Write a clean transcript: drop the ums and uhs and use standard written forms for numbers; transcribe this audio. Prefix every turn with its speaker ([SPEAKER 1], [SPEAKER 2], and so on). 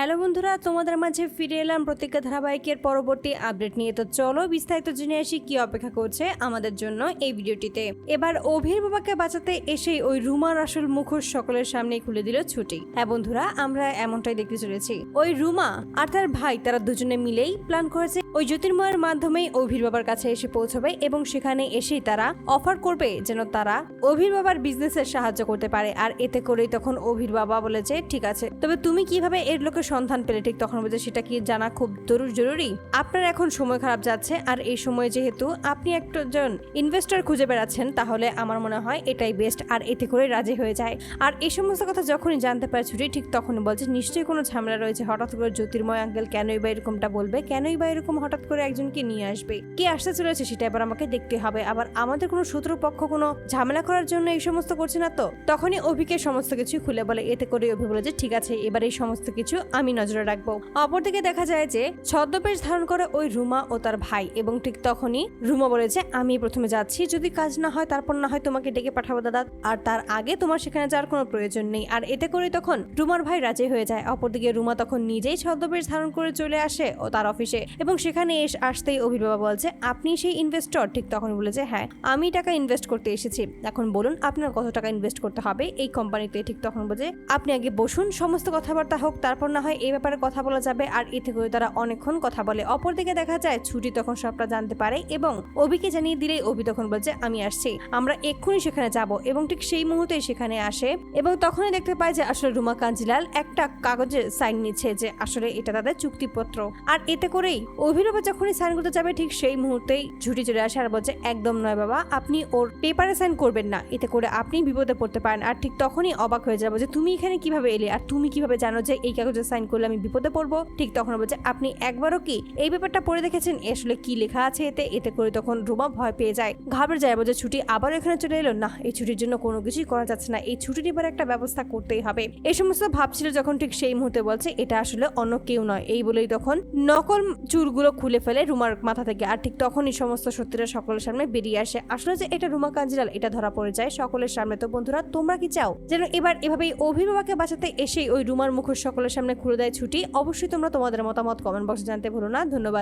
[SPEAKER 1] Hello বন্ধুরা, তোমাদের মাঝে ফিরে এলাম প্রতিজ্ঞা ধারাবাহিকের পরবর্তী আপডেট নিয়ে। তো চলো বিস্তারিত জেনে আসি কি অপেক্ষা করছে আমাদের জন্য এই ভিডিওটিতে। এবার অভির বাবাকে বাঁচাতে এসে ওই রুমার আসল মুখোশ সকলের সামনে খুলে দিল ছুটি। হ্যাঁ বন্ধুরা, আমরা এমনটাই দেখতে চলেছি। ওই রুমা আর তার ভাই তারা দুজনে মিলেই প্ল্যান করেছে ওই জ্যোতির্ময়ের মাধ্যমেই অভির বাবার কাছে এসে পৌঁছবে এবং সেখানে এসেই তারা অফার করবে যেন তারা অভির বাবার বিজনেসের সাহায্য করতে পারে। আর এতে করেই তখন অভির বাবা বলেছে ঠিক আছে, তবে তুমি কিভাবে এর লোকের সন্ধান পেলে? ঠিক তখন বলছে সেটা কি জানা খুব জরুরি। আপনার এখন সময় খারাপ যাচ্ছে, আর এই সময়ে যেহেতু আপনি একজন ইনভেস্টর খুঁজে বেড়াচ্ছেন, তাহলে আমার মনে হয় এটাই বেস্ট। আর এতে করে রাজি হয়ে যায়। আর এই সমস্ত কথা যখনই জানতে পারে ছুটি, ঠিক তখনই বলছে নিশ্চয়ই কোনো ঝামেলা রয়েছে। হঠাৎ করে জ্যোতির্ময় আঙ্কেল কেনই বা এরকমটা বলবে, কেনই বা এরকম হঠাৎ করে একজনকে নিয়ে আসবে, কি আসতে চলেছে সেটা এবার আমাকে দেখতে হবে। আবার আমাদের কোনো শত্রুপক্ষ কোনো ঝামেলা করার জন্য এই সমস্ত করছে না তো? তখনই অভিকে সমস্ত কিছু খুলে বলে। এতে করে অভি বলে যে ঠিক আছে, এবার এই সমস্ত কিছু আমি নজরে রাখবো। অপরদিকে দেখা যায় যে ছদ্মবেশ ধারণ করে ওই রুমা ও তার ভাই, এবং ঠিক তখনই রুমা বলে যে আমি প্রথমে যাচ্ছি, যদি কাজ না হয় তারপর না হয় তোমাকে ডেকে পাঠাবো দাদা, আর তার আগে তোমার সেখানে যাওয়ার কোনো প্রয়োজন নেই। আর এতে করে তখন রুমার ভাই রাজি হয়ে যায়। অপরদিকে রুমা তখন নিজেই ছদ্মবেশ ধারণ করে চলে আসে ও তার অফিসে, এবং সেখানে আসতেই অভির বাবা বলছে আপনি সেই ইনভেস্টর? ঠিক তখন বলেছে হ্যাঁ, আমি টাকা ইনভেস্ট করতে এসেছি, এখন বলুন আপনার কত টাকা ইনভেস্ট করতে হবে এই কোম্পানিতে। ঠিক তখন বলছে আপনি আগে বসুন, সমস্ত কথাবার্তা হোক, তারপর না হয় এই ব্যাপারে কথা বলা যাবে। আর এতে করে তারা অনেকক্ষণ কথা বলে। অপরদিকে দেখা যায় ছুটি তখন সবটা জানতে পারে এবং অভিকে জানিয়ে দিলেই অভি তখন বলছে আমি আসছি, আমরা এক্ষুনি সেখানে যাব। এবং ঠিক সেই মুহূর্তেই সেখানে আসে এবং তখনই দেখতে পায় যে আসলে রুমা কাঞ্জিলাল একটা কাগজে সাইন নিচ্ছে যে আসলে এটা তাদের চুক্তিপত্র। আর এতে করেই অভির বাবা যখনই সাইন করতে যাবে, ঠিক সেই মুহূর্তেই ঝুটি চলে আসে আর বলছে একদম নয় বাবা, আপনি ওর পেপারে সাইন করবেন না, এতে করে আপনি বিপদে পড়তে পারেন। আর ঠিক তখনই অবাক হয়ে যাবো যে তুমি এখানে কিভাবে এলে, আর তুমি কিভাবে জানো যে এই কাগজে সাইন করলে আমি বিপদে পড়বো? ঠিক তখন বলছে আপনি একবারও কি এই ব্যাপারটা পড়ে দেখেছেন আসলে কি লেখা আছে এতে? এতে করে তখন রুমা ভয় পেয়ে যায়, ঘাবড়ে যায়, বলছে ছুটি আবারও এখানে চলে এলো না, এই ছুটির জন্য কোনো কিছুই করা যাচ্ছে না, এই ছুটির এবার একটা ব্যবস্থা করতেই হবে। এই সমস্ত ভাবছিল যখন, ঠিক সেই মুহূর্তে বলছে এটা আসলে অন্য কেউ নয়। এই বলেই তখন নকল চুলগুলো খুলে ফেলে রুমার মাথা থেকে। আর ঠিক তখনই সমস্ত সত্যিটা সকলের সামনে বেরিয়ে আসে, আসলে যে এটা রুমা কাঞ্জিলাল এটা ধরা পড়ে যায় সকলের সামনে। তো বন্ধুরা, তোমরা কি চাও যেন এবার এভাবেই অভির বাবাকে বাঁচাতে এসেই ওই রুমার মুখোশ সকলের সামনে খুলে দেয় ছুটি? অবশ্যই তোমরা তোমাদের মতামত কমেন্ট বক্সে জানতে ভুলো না। ধন্যবাদ।